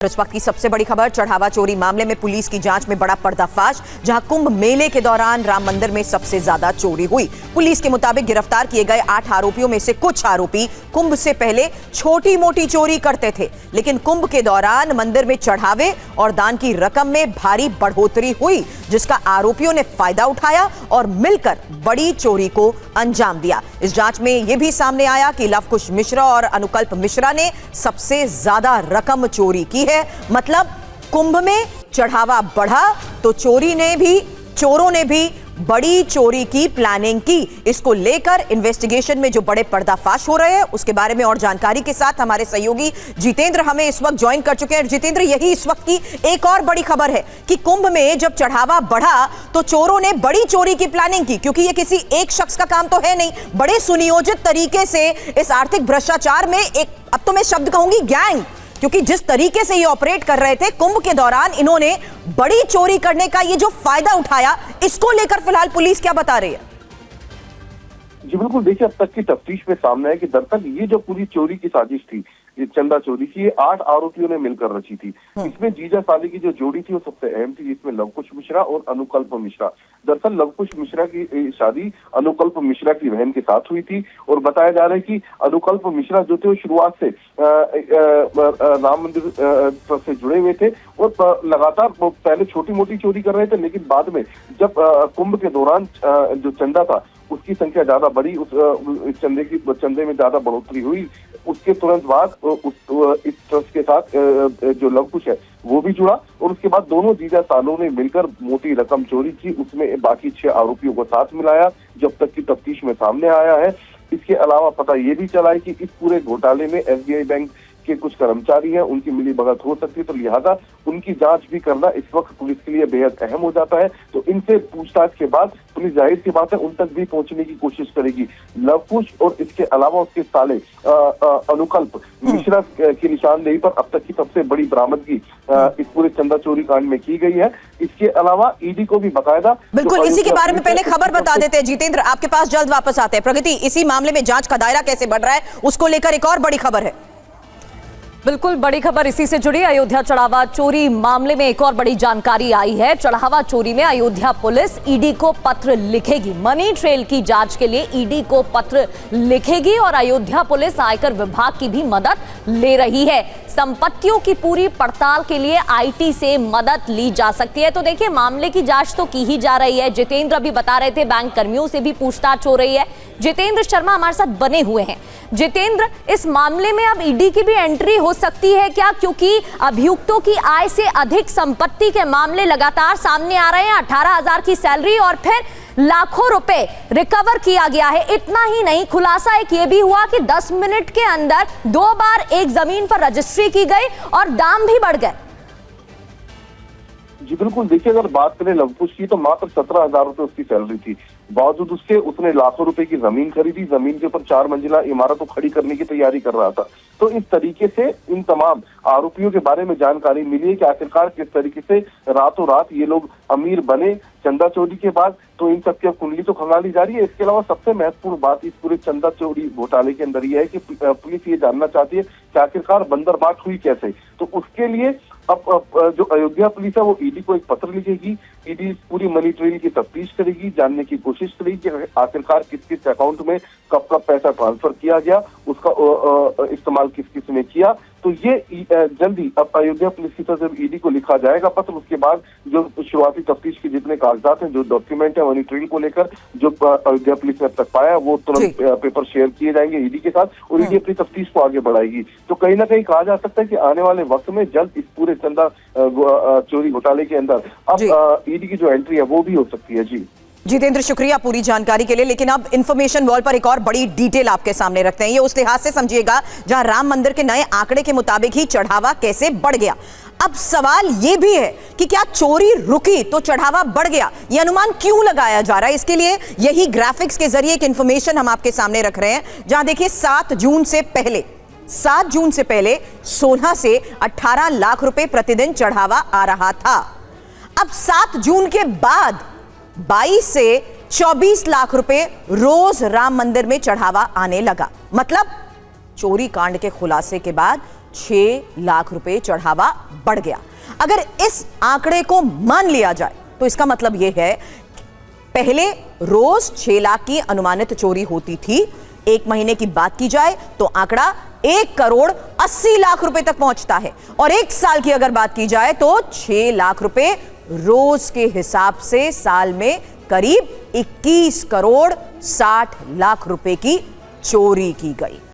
इस वक्त की सबसे बड़ी खबर, चढ़ावा चोरी मामले में पुलिस की जांच में बड़ा पर्दाफाश। जहां कुंभ मेले के दौरान राम मंदिर में सबसे ज्यादा चोरी हुई। पुलिस के मुताबिक गिरफ्तार किए गए 8 आरोपियों में से कुछ आरोपी कुंभ से पहले छोटी मोटी चोरी करते थे, लेकिन कुंभ के दौरान मंदिर में चढ़ावे और दान की रकम में भारी बढ़ोतरी हुई, जिसका आरोपियों ने फायदा उठाया और मिलकर बड़ी चोरी को अंजाम दिया। इस जांच में यह भी सामने आया कि लवकुश मिश्रा और अनुकल्प मिश्रा ने सबसे ज्यादा रकम चोरी की है। मतलब कुंभ में चढ़ावा बढ़ा तो चोरों ने भी बड़ी चोरी की प्लानिंग की। इसको लेकर इन्वेस्टिगेशन में जो बड़े पर्दाफाश हो रहे हैं उसके बारे में और जानकारी के साथ हमारे सहयोगी जितेंद्र हमें इस वक्त ज्वाइन कर चुके हैं। जितेंद्र, यही इस वक्त की एक और बड़ी खबर है कि कुंभ में जब चढ़ावा बढ़ा तो चोरों ने बड़ी चोरी की प्लानिंग की, क्योंकि ये किसी एक शख्स का काम तो है नहीं। बड़े सुनियोजित तरीके से इस आर्थिक भ्रष्टाचार में एक, अब तो मैं शब्द कहूंगी, गैंग, क्योंकि जिस तरीके से ये ऑपरेट कर रहे थे कुंभ के दौरान, इन्होंने बड़ी चोरी करने का ये जो फायदा उठाया, इसको लेकर फिलहाल पुलिस क्या बता रही है? जी बिल्कुल, देखिए अब तक की तफ्तीश में सामने है कि दरअसल ये जो पूरी चोरी की साजिश थी, ये चंदा चोरी की, ये 8 आरोपियों ने मिलकर रची थी। इसमें जीजा साली की जो जोड़ी थी वो सबसे अहम थी, जिसमें लवकुश मिश्रा और अनुकल्प मिश्रा। दरअसल लवकुश मिश्रा की शादी अनुकल्प मिश्रा की बहन के साथ हुई थी और बताया जा रहा है कि अनुकल्प मिश्रा जो थे वो शुरुआत से राम मंदिर से जुड़े हुए थे और लगातार पहले छोटी मोटी चोरी कर रहे थे, लेकिन बाद में जब कुंभ के दौरान जो चंदा था उसकी संख्या ज्यादा बढ़ी, उस चंदे में ज्यादा बढ़ोतरी हुई, उसके तुरंत बाद इस ट्रस्ट के साथ जो लवकुश है वो भी जुड़ा और उसके बाद दोनों जीजा सालों ने मिलकर मोटी रकम चोरी की। उसमें बाकी 6 आरोपियों को साथ मिलाया, जब तक की तफ्तीश में सामने आया है। इसके अलावा पता ये भी चला है कि इस पूरे घोटाले में एसबीआई बैंक के कुछ कर्मचारी हैं, उनकी मिलीभगत हो सकती है, तो लिहाजा उनकी जांच भी करना इस वक्त पुलिस के लिए बेहद अहम हो जाता है। तो इनसे पूछताछ के बाद पुलिस जाहिर सी बात है उन तक भी पहुंचने की कोशिश करेगी। लवकुश और इसके अलावा उसके साले अनुकल्प मिश्रा की निशानदेही पर अब तक की सबसे बड़ी बरामदगी इस पूरे चंदा चोरी कांड में की गई है। इसके अलावा ईडी को भी बकायदा, बिल्कुल इसी के बारे में पहले खबर बता देते हैं। जितेंद्र, आपके पास जल्द वापस आते हैं। प्रगति, इसी मामले में जांच का दायरा कैसे बढ़ रहा है, उसको लेकर एक और बड़ी खबर है। बिल्कुल, बड़ी खबर इसी से जुड़ी। अयोध्या चढ़ावा चोरी मामले में एक और बड़ी जानकारी आई है। चढ़ावा चोरी में अयोध्या पुलिस ईडी को पत्र लिखेगी। मनी ट्रेल की जांच के लिए ईडी को पत्र लिखेगी और अयोध्या पुलिस आयकर विभाग की भी मदद ले रही है। संपत्तियों की पूरी पड़ताल के लिए आईटी से मदद ली जा सकती है। तो देखिए, मामले की जांच तो की ही जा रही है। जितेंद्र अभी बता रहे थे बैंक कर्मियों से भी पूछताछ हो रही है। जितेंद्र शर्मा हमारे साथ बने हुए हैं। जितेंद्र, इस मामले में अब ईडी की भी एंट्री हो सकती है क्या? क्योंकि अभियुक्तों की आय से अधिक संपत्ति के मामले लगातार सामने आ रहे हैं। 18,000 की सैलरी और फिर लाखों रुपए रिकवर किया गया है। इतना ही नहीं, खुलासा एक ये भी हुआ कि 10 मिनट के अंदर 2 बार एक जमीन पर रजिस्ट्री की गई और दाम भी बढ़ गए। जी बिल्कुल, देखिए अगर बात करें लवकुश की तो मात्र 17,000 रुपए उसकी सैलरी थी। बावजूद उसके उसने लाखों रुपए की जमीन खरीदी, जमीन के ऊपर 4 मंजिला इमारत को खड़ी करने की तैयारी कर रहा था। तो इस तरीके से इन तमाम आरोपियों के बारे में जानकारी मिली है कि आखिरकार किस तरीके से रातों रात ये लोग अमीर बने चंदा चोरी के बाद। तो इन सबकी कुंडली तो खंगाली जा रही है। इसके अलावा सबसे महत्वपूर्ण बात इस पूरे चंदा चोरी घोटाले के अंदर यह है कि पुलिस ये जानना चाहती है कि आखिरकार बंदर बांट हुई कैसे। तो उसके लिए अब जो अयोध्या पुलिस है वो ईडी को एक पत्र लिखेगी। ईडी पूरी मनी ट्रेल की तफ्तीश करेगी, जानने की कोशिश करेगी कि आखिरकार किस किस अकाउंट में कब कब पैसा ट्रांसफर किया गया, उसका इस्तेमाल किस किस ने किया। तो ये जल्दी अब अयोध्या पुलिस की तरफ से ईडी को लिखा जाएगा पत्र। उसके बाद जो शुरुआती तफ्तीश के जितने कागजात हैं, जो डॉक्यूमेंट है मनी ट्रेल को लेकर, जो अयोध्या पुलिस ने अब तक पाया, वो तुरंत पेपर शेयर किए जाएंगे ईडी के साथ और ईडी अपनी तफ्तीश को आगे बढ़ाएगी। तो कहीं ना कहीं कहा जा सकता है कि आने वाले वक्त में जल्द इस पूरे चंदा चोरी घोटाले के अंदर अब ईडी की जो एंट्री है वो भी हो सकती है। जी जितेंद्र, शुक्रिया पूरी जानकारी के लिए। लेकिन अब इंफॉर्मेशन वॉल पर एक और बड़ी डिटेल आपके सामने रखते हैं। ये उस लिहाज से समझिएगा जहां राम मंदिर के नए आंकड़े के मुताबिक ही चढ़ावा कैसे बढ़ गया। अब सवाल यह भी है कि क्या चोरी रुकी तो चढ़ावा बढ़ गया? यह अनुमान क्यों लगाया जा रहा है? इसके लिए यही ग्राफिक्स के जरिए एक इंफॉर्मेशन हम आपके सामने रख रहे हैं, जहां देखिए 7 जून से पहले 16 से 18 लाख रुपए प्रतिदिन चढ़ावा आ रहा था। अब 7 जून के बाद 22 से 24 लाख रुपए रोज राम मंदिर में चढ़ावा आने लगा। मतलब चोरी कांड के खुलासे के बाद 6 लाख रुपए चढ़ावा बढ़ गया। अगर इस आंकड़े को मान लिया जाए तो इसका मतलब यह है पहले रोज 6 लाख की अनुमानित चोरी होती थी। एक महीने की बात की जाए तो आंकड़ा 1 करोड़ 80 लाख रुपए तक पहुंचता है और एक साल की अगर बात की जाए तो 6 लाख रुपए रोज के हिसाब से साल में करीब 21 करोड़ 60 लाख रुपए की चोरी की गई।